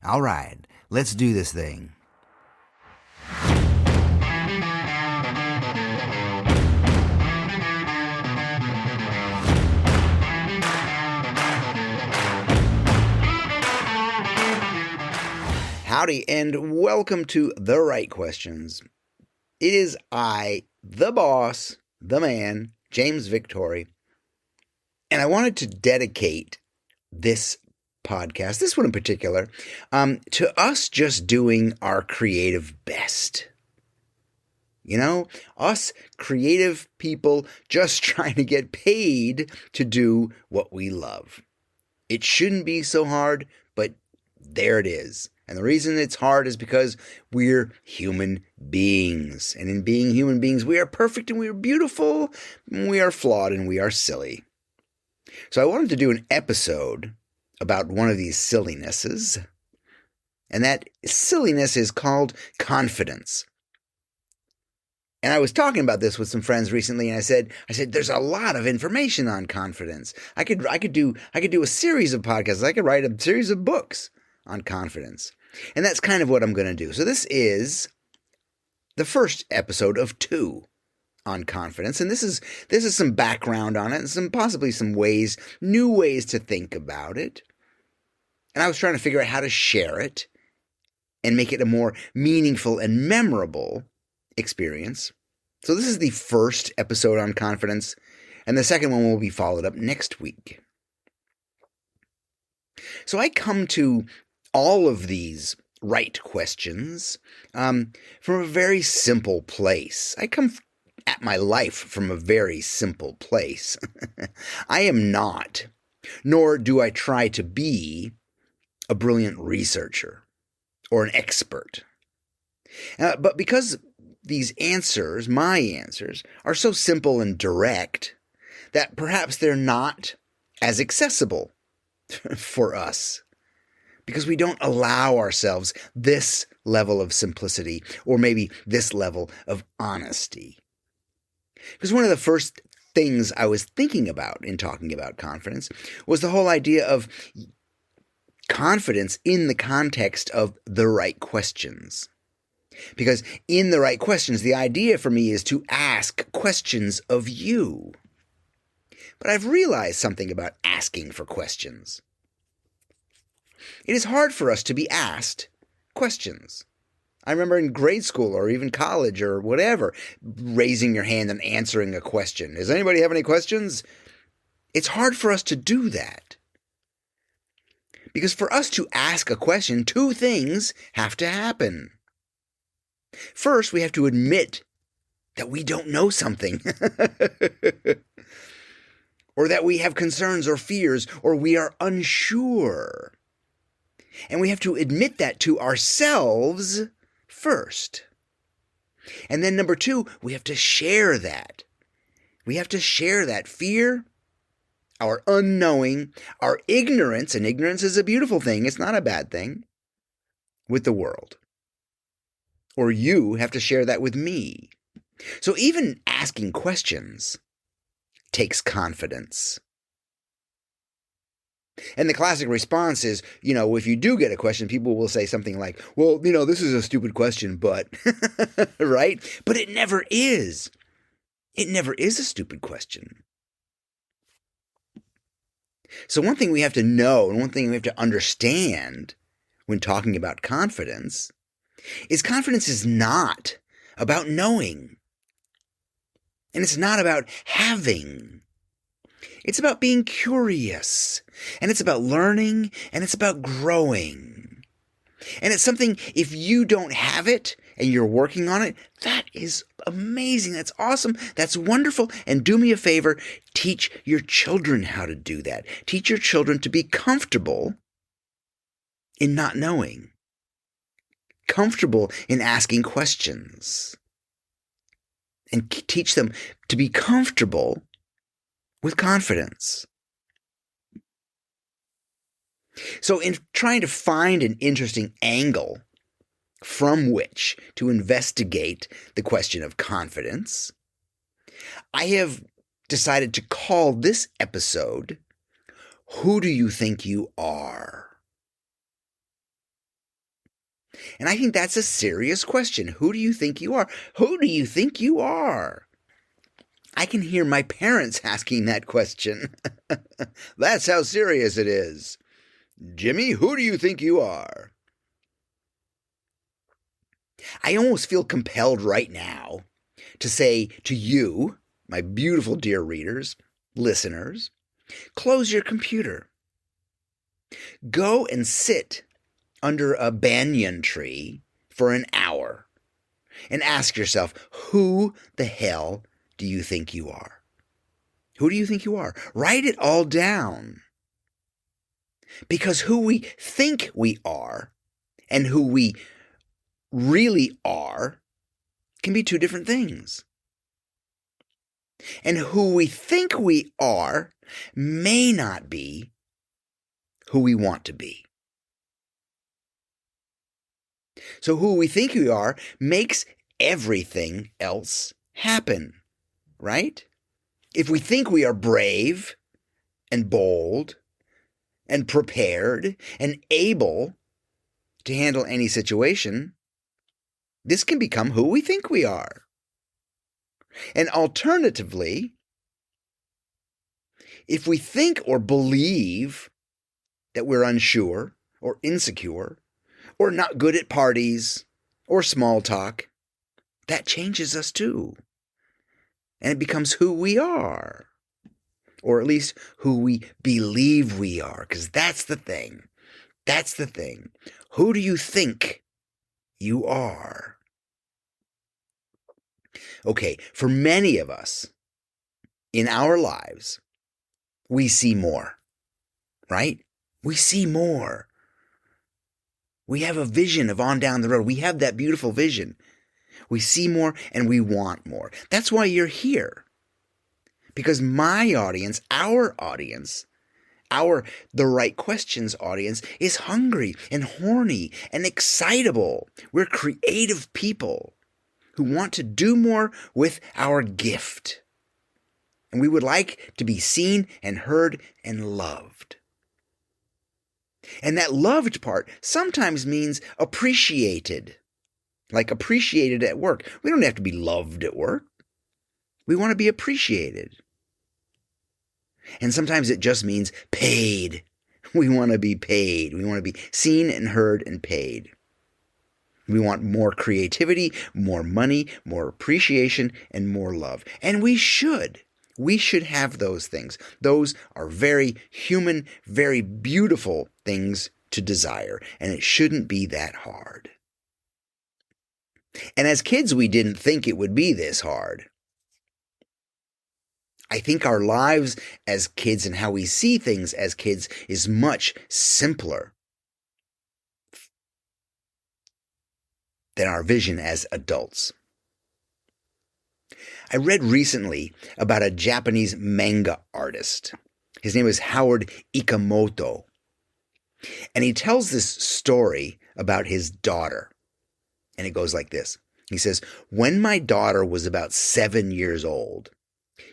All right, let's do this thing. Howdy, and welcome to The Right Questions. It is I, the boss, the man, James Victory, and I wanted to dedicate this podcast, this one in particular, to us just doing our creative best. You know, us creative people just trying to get paid to do what we love. It shouldn't be so hard, but there it is. And the reason it's hard is because we're human beings. And in being human beings, we are perfect and we are beautiful, and we are flawed and we are silly. So I wanted to do an episode about one of these sillinesses. And that silliness is called confidence. And I was talking about this with some friends recently, and I said, there's a lot of information on confidence. I could do a series of podcasts. I could write a series of books on confidence. And that's kind of what I'm going to do. So this is the first episode of 2 on confidence. And this is some background on it and possibly some new ways to think about it. And I was trying to figure out how to share it and make it a more meaningful and memorable experience. So this is the first episode on confidence, and the second one will be followed up next week. So I come to all of these right questions from a very simple place. I come at my life from a very simple place. I am not, nor do I try to be, a brilliant researcher or an expert. But because these answers, my answers, are so simple and direct that perhaps they're not as accessible for us because we don't allow ourselves this level of simplicity or maybe this level of honesty. Because one of the first things I was thinking about in talking about confidence was the whole idea of confidence in the context of the right questions. Because in the right questions, the idea for me is to ask questions of you. But I've realized something about asking for questions. It is hard for us to be asked questions. I remember in grade school or even college or whatever, raising your hand and answering a question. Does anybody have any questions? It's hard for us to do that. Because for us to ask a question, 2 things have to happen. First, we have to admit that we don't know something, or that we have concerns or fears, or we are unsure. And we have to admit that to ourselves first. And then number 2, we have to share that. We have to share that fear, our unknowing, our ignorance, and ignorance is a beautiful thing, it's not a bad thing, with the world. Or you have to share that with me. So even asking questions takes confidence. And the classic response is, if you do get a question, people will say something like, well, this is a stupid question, but, right? But it never is. It never is a stupid question. So one thing we have to know and one thing we have to understand when talking about confidence is not about knowing. And it's not about having. It's about being curious. And it's about learning. And it's about growing. And it's something, if you don't have it and you're working on it, that is amazing. That's awesome. That's wonderful. And do me a favor, teach your children how to do that. Teach your children to be comfortable in not knowing. Comfortable in asking questions. And teach them to be comfortable with confidence. So in trying to find an interesting angle from which to investigate the question of confidence, I have decided to call this episode, Who Do You Think You Are? And I think that's a serious question. Who do you think you are? Who do you think you are? I can hear my parents asking that question. That's how serious it is. Jimmy, who do you think you are? I almost feel compelled right now to say to you, my beautiful dear readers, listeners, close your computer. Go and sit under a banyan tree for an hour and ask yourself, who the hell do you think you are? Who do you think you are? Write it all down. Because who we think we are and who we really are can be two different things. And who we think we are may not be who we want to be. So who we think we are makes everything else happen, right? If we think we are brave and bold and prepared and able to handle any situation, this can become who we think we are. And alternatively, if we think or believe that we're unsure or insecure or not good at parties or small talk, that changes us too. And it becomes who we are. Or at least who we believe we are. Because that's the thing. That's the thing. Who do you think you are? Okay, for many of us in our lives, we see more, right? We see more. We have a vision of on down the road. We have that beautiful vision. We see more and we want more. That's why you're here. Because my audience, our The Right Questions audience is hungry and horny and excitable. We're creative people who want to do more with our gift. And we would like to be seen and heard and loved. And that loved part sometimes means appreciated. Like appreciated at work. We don't have to be loved at work. We want to be appreciated. And sometimes it just means paid. We want to be paid. We want to be seen and heard and paid. We want more creativity, more money, more appreciation, and more love. And we should. We should have those things. Those are very human, very beautiful things to desire. And it shouldn't be that hard. And as kids, we didn't think it would be this hard. I think our lives as kids and how we see things as kids is much simpler than our vision as adults. I read recently about a Japanese manga artist. His name is Howard Ikamoto. And he tells this story about his daughter. And it goes like this. He says, when my daughter was about 7 years old,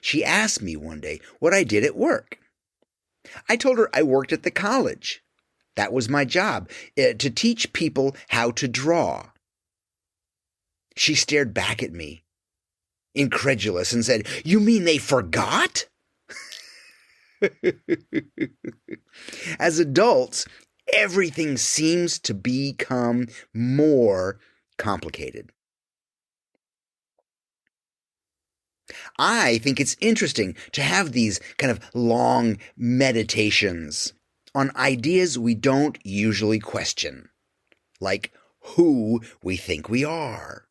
she asked me one day what I did at work. I told her I worked at the college. That was my job, to teach people how to draw. She stared back at me, incredulous, and said, "You mean they forgot?" As adults, everything seems to become more complicated. I think it's interesting to have these kind of long meditations on ideas we don't usually question, like who we think we are.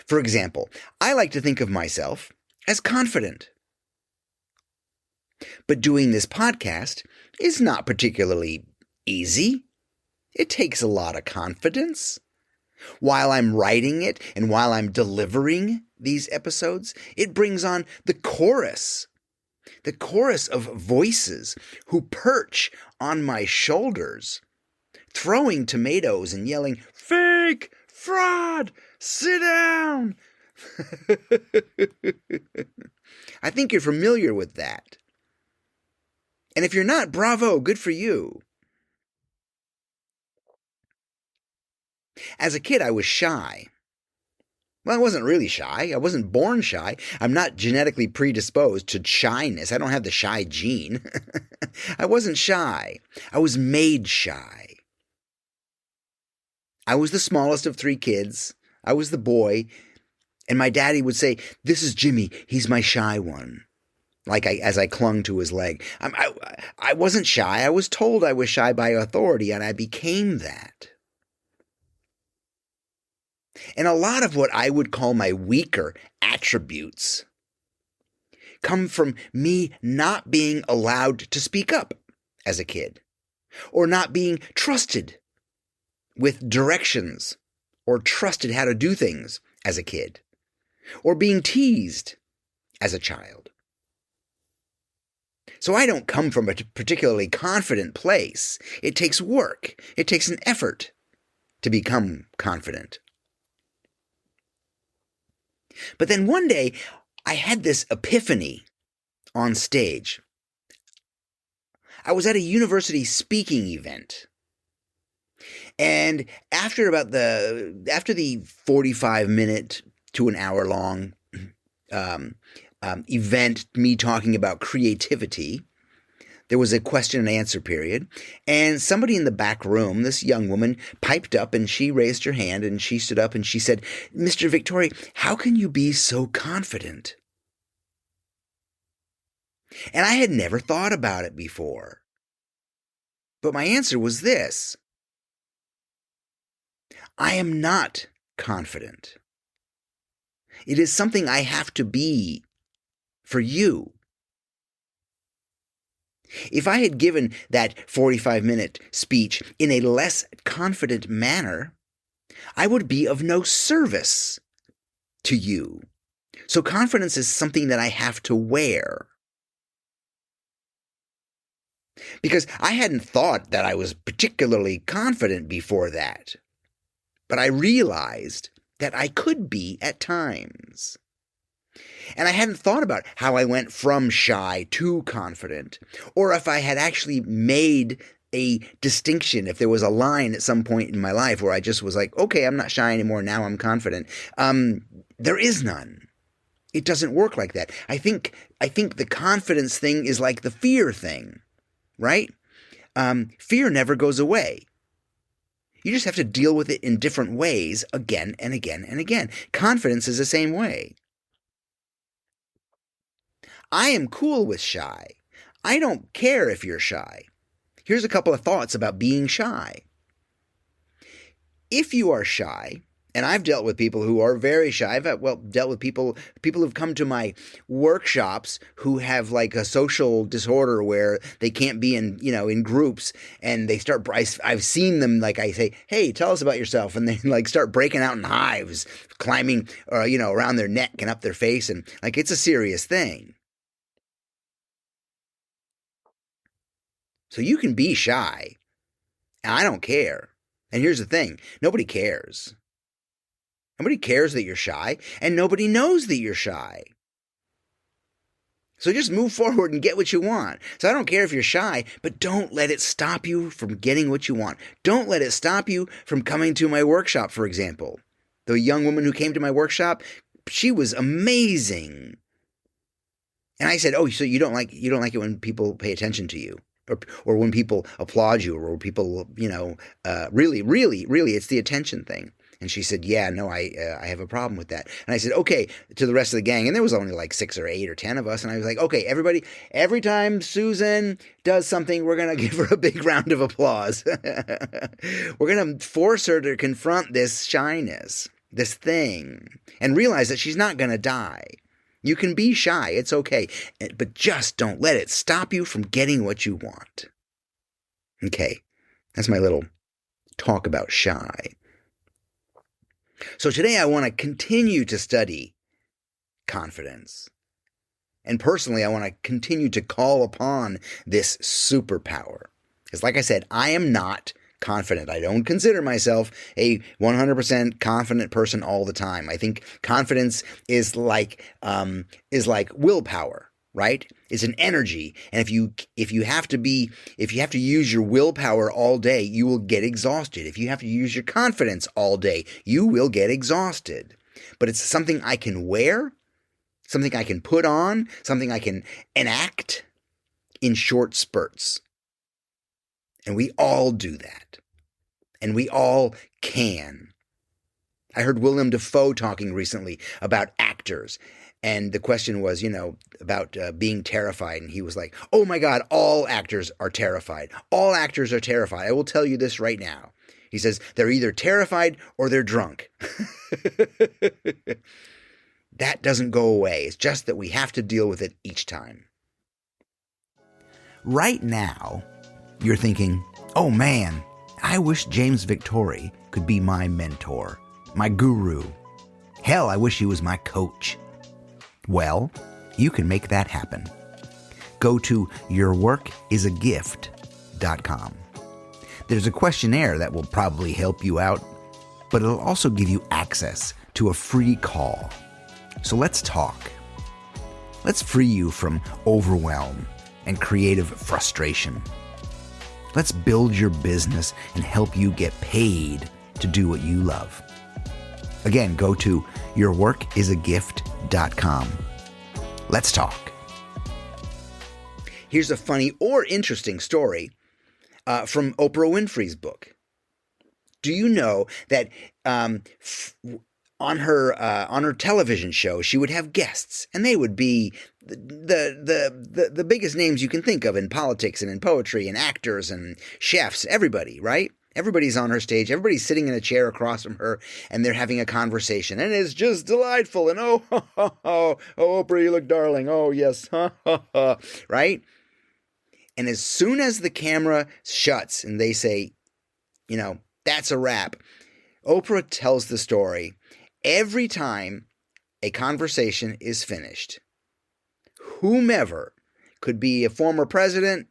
For example, I like to think of myself as confident. But doing this podcast is not particularly easy. It takes a lot of confidence. While I'm writing it and while I'm delivering these episodes, it brings on the chorus of voices who perch on my shoulders, throwing tomatoes and yelling, "Fake! Fraud! Sit down!" I think you're familiar with that. And if you're not, bravo, good for you. As a kid, I was shy. Well, I wasn't really shy. I wasn't born shy. I'm not genetically predisposed to shyness. I don't have the shy gene. I wasn't shy. I was made shy. I was the smallest of 3 kids. I was the boy. And my daddy would say, "This is Jimmy. He's my shy one." As I clung to his leg. I wasn't shy. I was told I was shy by authority, and I became that. And a lot of what I would call my weaker attributes come from me not being allowed to speak up as a kid, or not being trusted with directions, or trusted how to do things as a kid, or being teased as a child. So I don't come from a particularly confident place. It takes work. It takes an effort to become confident. But then one day, I had this epiphany on stage. I was at a university speaking event. And after the 45-minute to an hour long event, me talking about creativity, there was a question and answer period, and somebody in the back room, this young woman, piped up, and she raised her hand, and she stood up, and she said, "Mr. Victori, how can you be so confident?" And I had never thought about it before. But my answer was this: I am not confident. It is something I have to be for you. If I had given that 45-minute speech in a less confident manner, I would be of no service to you. So confidence is something that I have to wear. Because I hadn't thought that I was particularly confident before that. But I realized that I could be at times. And I hadn't thought about how I went from shy to confident, or if I had actually made a distinction, if there was a line at some point in my life where I just was like, okay, I'm not shy anymore, now I'm confident. There is none. It doesn't work like that. I think the confidence thing is like the fear thing, right? Fear never goes away. You just have to deal with it in different ways again and again and again. Confidence is the same way. I am cool with shy. I don't care if you're shy. Here's a couple of thoughts about being shy. If you are shy, and I've dealt with people who are very shy. I've dealt with people who've come to my workshops who have like a social disorder where they can't be in groups, and they start. I've seen them, like, I say, "Hey, tell us about yourself," and they like start breaking out in hives, climbing around their neck and up their face, and like it's a serious thing. So you can be shy, and I don't care. And here's the thing: nobody cares. Nobody cares that you're shy, and nobody knows that you're shy. So just move forward and get what you want. So I don't care if you're shy, but don't let it stop you from getting what you want. Don't let it stop you from coming to my workshop, for example. The young woman who came to my workshop, she was amazing. And I said, "Oh, so you don't like it when people pay attention to you? Or when people applaud you, or when people, really, it's the attention thing." And she said, "Yeah, no, I have a problem with that." And I said, "Okay," to the rest of the gang, and there was only like 6 or 8 or 10 of us, and I was like, "Okay, everybody, every time Susan does something, we're going to give her a big round of applause." We're going to force her to confront this shyness, this thing, and realize that she's not going to die. You can be shy, it's okay, but just don't let it stop you from getting what you want. Okay, that's my little talk about shy. So today I want to continue to study confidence. And personally, I want to continue to call upon this superpower. Because like I said, I am not confident. I don't consider myself a 100% confident person all the time. I think confidence is like willpower. right? It's an energy. And if you have to use your willpower all day, you will get exhausted. If you have to use your confidence all day, you will get exhausted. But it's something I can wear, something I can put on, something I can enact in short spurts. And we all do that. And we all can. I heard Willem Dafoe talking recently about actors. And the question was, about being terrified. And he was like, oh my God, all actors are terrified. All actors are terrified. I will tell you this right now. He says they're either terrified or they're drunk. That doesn't go away. It's just that we have to deal with it each time. Right now, you're thinking, oh man, I wish James Victori could be my mentor, my guru. Hell, I wish he was my coach. Well, you can make that happen. Go to yourworkisagift.com. There's a questionnaire that will probably help you out, but it'll also give you access to a free call. So let's talk. Let's free you from overwhelm and creative frustration. Let's build your business and help you get paid to do what you love. Again, go to yourworkisagift.com. Let's talk. Here's a funny or interesting story from Oprah Winfrey's book. Do you know that on her television show, she would have guests, and they would be the biggest names you can think of in politics and in poetry and actors and chefs, everybody, right? Everybody's on her stage. Everybody's sitting in a chair across from her, and they're having a conversation, and it's just delightful. And oh, Oprah, you look darling. Oh, yes, right? And as soon as the camera shuts and they say, that's a wrap, Oprah tells the story every time a conversation is finished. Whomever, could be a former president,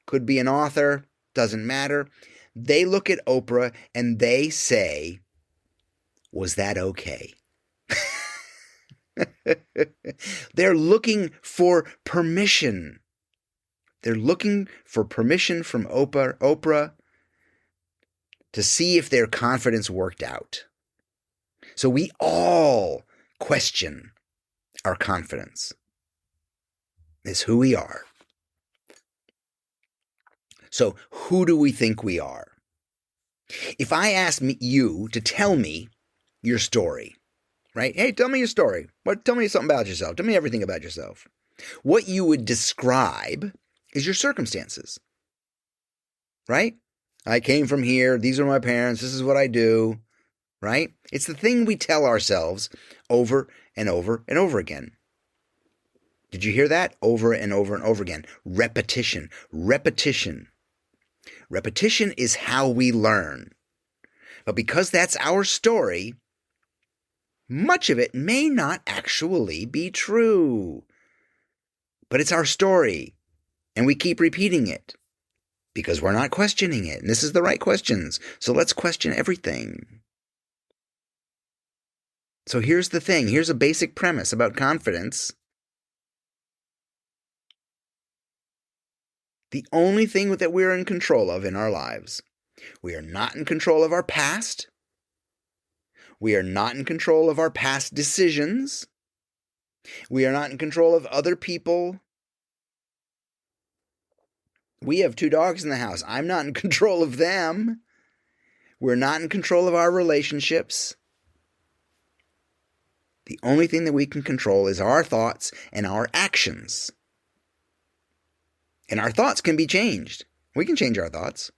could be an author, doesn't matter. They look at Oprah and they say, was that okay? They're looking for permission. They're looking for permission from Oprah to see if their confidence worked out. So we all question our confidence. It's who we are. So who do we think we are? If I ask you to tell me your story, right? Hey, tell me your story. Tell me something about yourself. Tell me everything about yourself. What you would describe is your circumstances, right? I came from here. These are my parents. This is what I do, right? It's the thing we tell ourselves over and over and over again. Did you hear that? Over and over and over again. Repetition. Repetition. Repetition is how we learn. But because that's our story, much of it may not actually be true. But it's our story, and we keep repeating it because we're not questioning it. And this is the right questions. So let's question everything. So here's the thing. Here's a basic premise about confidence. The only thing that we're in control of in our lives, we are not in control of our past. We are not in control of our past decisions. We are not in control of other people. We have 2 dogs in the house. I'm not in control of them. We're not in control of our relationships. The only thing that we can control is our thoughts and our actions. And our thoughts can be changed. We can change our thoughts.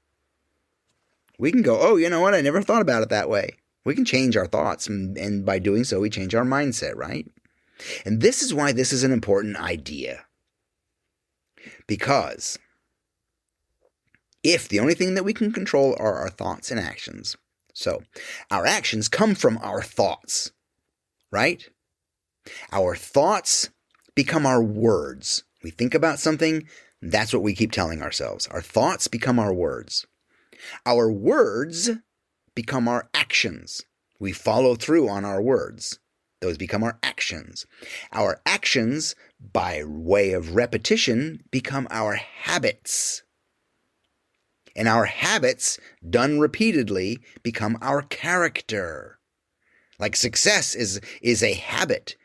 We can go, oh, you know what? I never thought about it that way. We can change our thoughts. And by doing so, we change our mindset, right? And this is why this is an important idea. Because if the only thing that we can control are our thoughts and actions, so our actions come from our thoughts, right? Our thoughts become our words. We think about something, that's what we keep telling ourselves. Our thoughts become our words. Our words become our actions. We follow through on our words. Those become our actions. Our actions, by way of repetition, become our habits. And our habits, done repeatedly, become our character. Like success is a habit.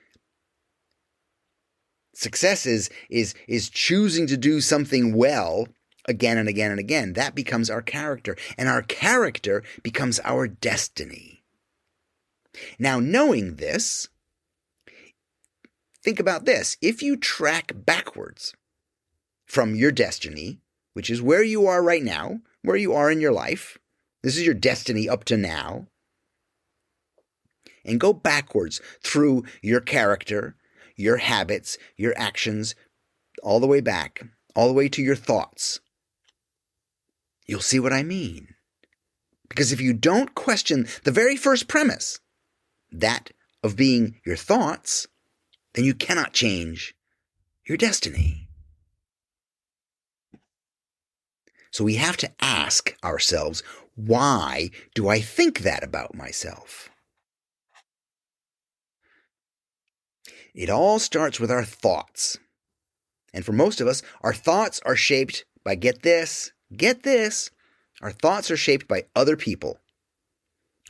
Success is choosing to do something well again and again and again. That becomes our character. And our character becomes our destiny. Now, knowing this, think about this. If you track backwards from your destiny, which is where you are right now, where you are in your life, this is your destiny up to now, and go backwards through your character, your habits, your actions, all the way back, all the way to your thoughts, you'll see what I mean. Because if you don't question the very first premise, that of being your thoughts, then you cannot change your destiny. So we have to ask ourselves, why do I think that about myself? It all starts with our thoughts. And for most of us, our thoughts are shaped by, get this, our thoughts are shaped by other people.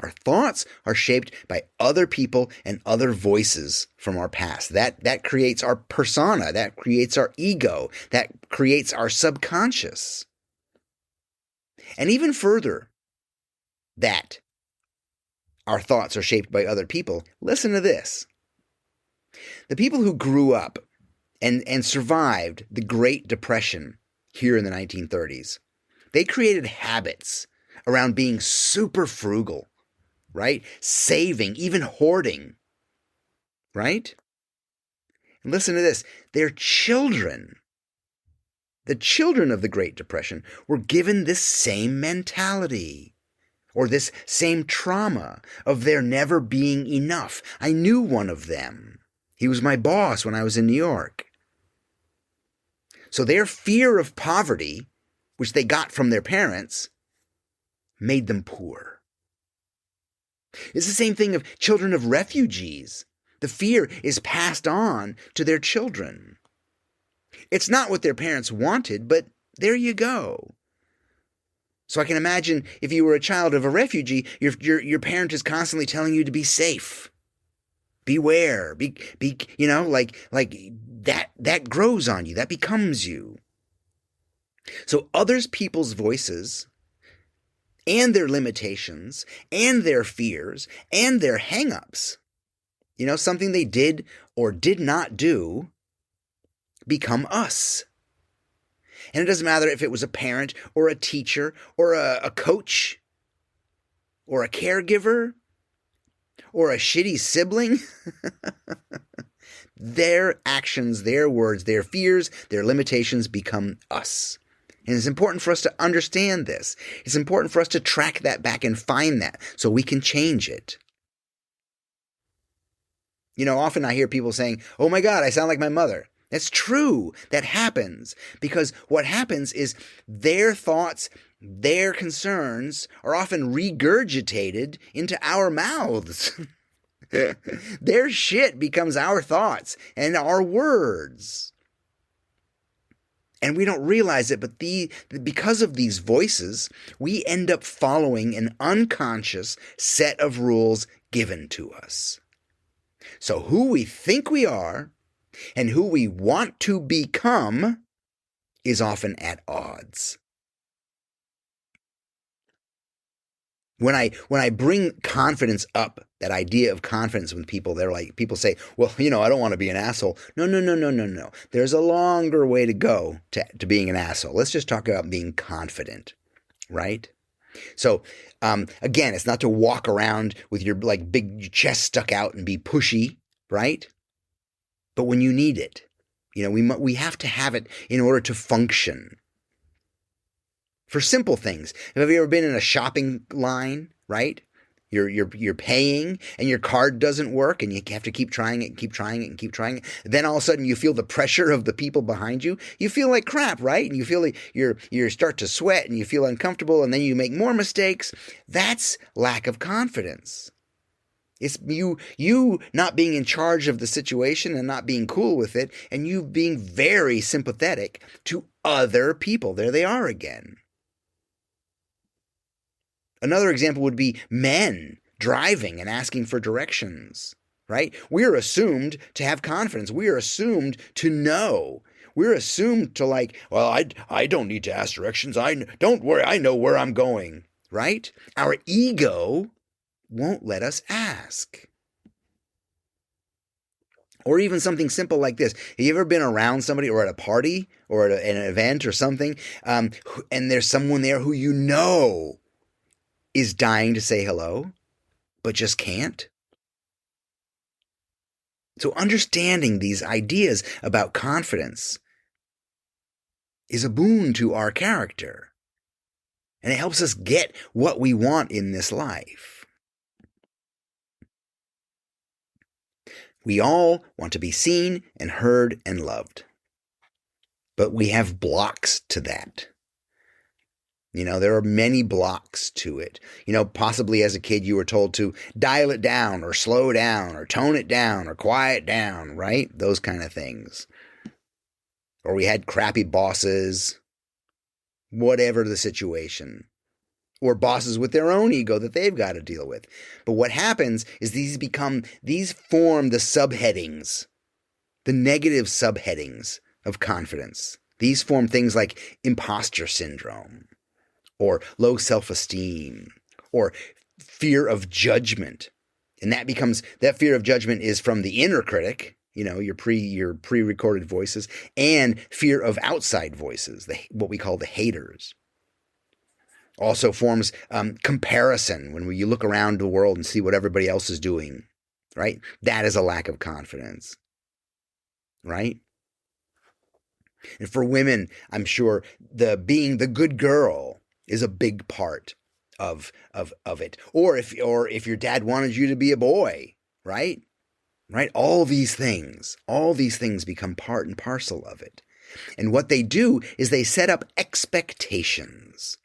Our thoughts are shaped by other people and other voices from our past. That creates our persona, that creates our ego, that creates our subconscious. And even further, that our thoughts are shaped by other people. Listen to this. The people who grew up and survived the Great Depression here in the 1930s, they created habits around being super frugal, right? Saving, even hoarding, right? And listen to this. Their children, the children of the Great Depression, were given this same mentality or this same trauma of there never being enough. I knew one of them. He was my boss when I was in New York. So their fear of poverty, which they got from their parents, made them poor. It's the same thing of children of refugees. The fear is passed on to their children. It's not what their parents wanted, but there you go. So I can imagine if you were a child of a refugee, your parent is constantly telling you to be safe. Beware, be like that grows on you, that becomes you. So others people's voices and their limitations and their fears and their hang-ups, something they did or did not do, become us. And it doesn't matter if it was a parent or a teacher or a coach or a caregiver or a shitty sibling. Their actions, their words, their fears, their limitations become us. And it's important for us to understand this. It's important for us to track that back and find that so we can change it. Often I hear people saying, "Oh my God, I sound like my mother." That's true. That happens because what happens is their thoughts, their concerns are often regurgitated into our mouths. Their shit becomes our thoughts and our words. And we don't realize it, but because of these voices, we end up following an unconscious set of rules given to us. So who we think we are and who we want to become is often at odds. When I bring confidence up, that idea of confidence with people, people say, "Well, I don't want to be an asshole." No. There's a longer way to go to being an asshole. Let's just talk about being confident, right? So, again, it's not to walk around with your big chest stuck out and be pushy, right? But when you need it, we have to have it in order to function. For simple things. Have you ever been in a shopping line, right? You're paying and your card doesn't work and you have to keep trying it and keep trying it and keep trying it. Then all of a sudden you feel the pressure of the people behind you. You feel like crap, right? And you feel like you start to sweat and you feel uncomfortable and then you make more mistakes. That's lack of confidence. It's you not being in charge of the situation and not being cool with it, and you being very sympathetic to other people. There they are again. Another example would be men driving and asking for directions, right? We're assumed to have confidence. We are assumed to know. We're assumed to well, I don't need to ask directions. Don't worry, I know where I'm going, right? Our ego won't let us ask. Or even something simple like this. Have you ever been around somebody or at a party or at an event or something, and there's someone there who you know is dying to say hello, but just can't? So understanding these ideas about confidence is a boon to our character, and it helps us get what we want in this life. We all want to be seen and heard and loved, but we have blocks to that. There are many blocks to it. Possibly as a kid you were told to dial it down or slow down or tone it down or quiet down, right? Those kind of things. Or we had crappy bosses, whatever the situation. Or bosses with their own ego that they've got to deal with. But what happens is these form the subheadings, the negative subheadings of confidence. These form things like imposter syndrome, or low self-esteem, or fear of judgment. And that fear of judgment is from the inner critic, your pre-recorded voices, and fear of outside voices, what we call the haters. Also forms comparison when you look around the world and see what everybody else is doing, right? That is a lack of confidence, right? And for women, I'm sure being the good girl is a big part of it. Or if your dad wanted you to be a boy, right? Right? All these things become part and parcel of it. And what they do is they set up expectations.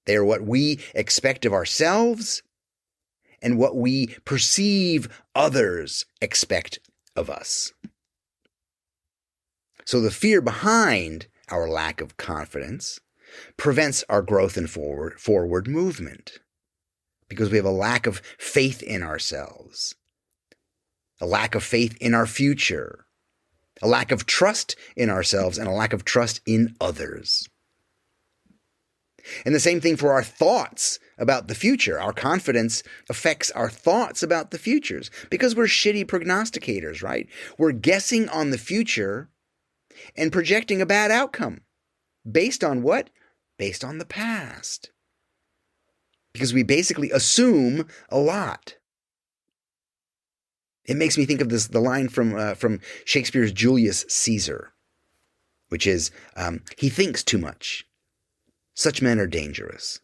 They are what we expect of ourselves and what we perceive others expect of us. So the fear behind our lack of confidence prevents our growth and forward movement, because we have a lack of faith in ourselves, a lack of faith in our future, a lack of trust in ourselves, and a lack of trust in others. And the same thing for our thoughts about the future. Our confidence affects our thoughts about the futures because we're shitty prognosticators, right? We're guessing on the future and projecting a bad outcome. Based on what? Based on the past. Because we basically assume a lot. It makes me think of the line from Shakespeare's Julius Caesar, which is, he thinks too much. Such men are dangerous.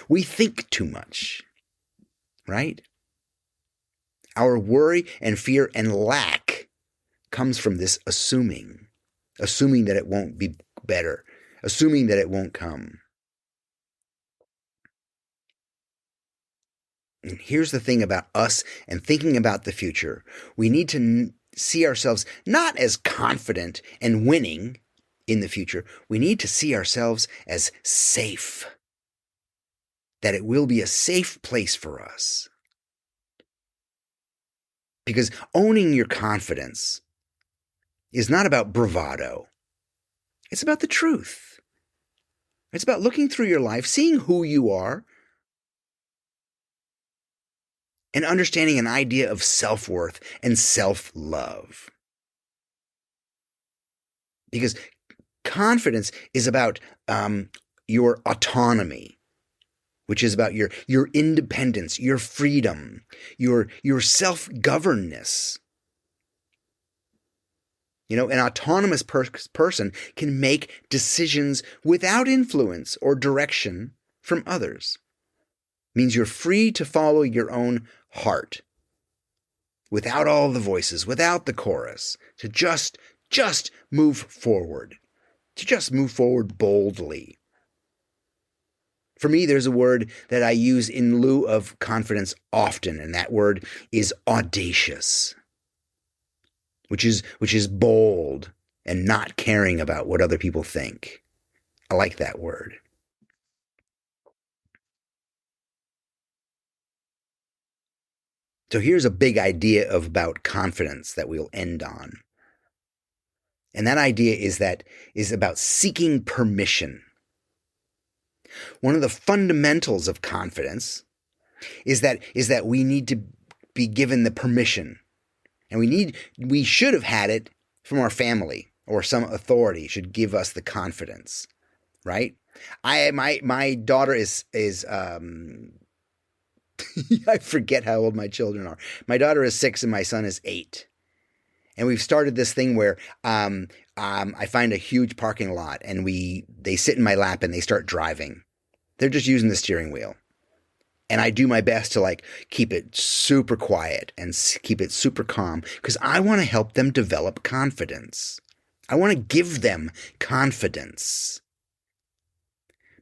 We think too much, right? Our worry and fear and lack comes from this assuming that it won't be better, assuming that it won't come. And here's the thing about us and thinking about the future. We need to see ourselves not as confident and winning in the future. We need to see ourselves as safe. That it will be a safe place for us. Because owning your confidence is not about bravado. It's about the truth. It's about looking through your life, seeing who you are, and understanding an idea of self-worth and self-love. Because confidence is about your autonomy, which is about your independence, your freedom, your self-governedness. An autonomous person can make decisions without influence or direction from others. It means you're free to follow your own heart, without all the voices, without the chorus, to just move forward, boldly, For me, there's a word that I use in lieu of confidence often, and that word is audacious, which is bold and not caring about what other people think. I like that word. So here's a big idea about confidence that we'll end on. And that idea is about seeking permission. One of the fundamentals of confidence is that we need to be given the permission. And we should have had it from our family, or some authority should give us the confidence, right? My daughter is I forget how old my children are. My daughter is 6 and my son is 8. And we've started this thing where I find a huge parking lot and they sit in my lap and they start driving. They're just using the steering wheel. And I do my best to like keep it super quiet and keep it super calm because I want to help them develop confidence. I want to give them confidence.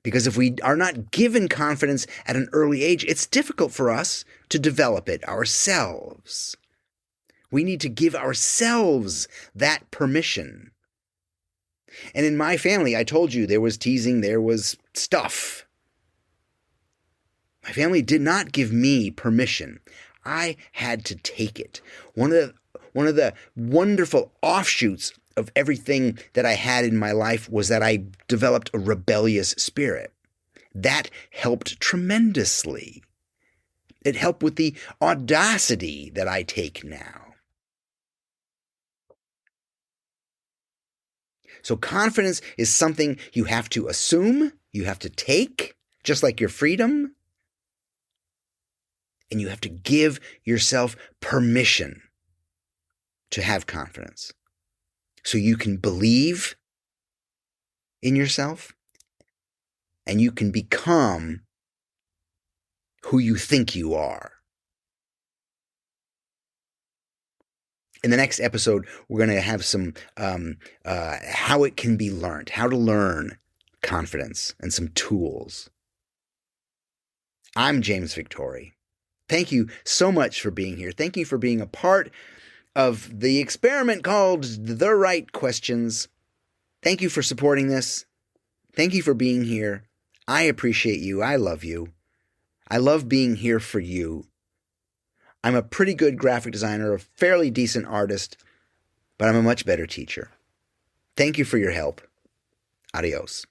Because if we are not given confidence at an early age, it's difficult for us to develop it ourselves. We need to give ourselves that permission. And in my family, I told you there was teasing, there was stuff. My family did not give me permission. I had to take it. One of the wonderful offshoots of everything that I had in my life was that I developed a rebellious spirit. That helped tremendously. It helped with the audacity that I take now. So confidence is something you have to assume, you have to take, just like your freedom. And you have to give yourself permission to have confidence. So you can believe in yourself and you can become who you think you are. In the next episode, we're going to have some how it can be learned, how to learn confidence and some tools. I'm James Victori. Thank you so much for being here. Thank you for being a part of the experiment called The Right Questions. Thank you for supporting this. Thank you for being here. I appreciate you. I love you. I love being here for you. I'm a pretty good graphic designer, a fairly decent artist, but I'm a much better teacher. Thank you for your help. Adios.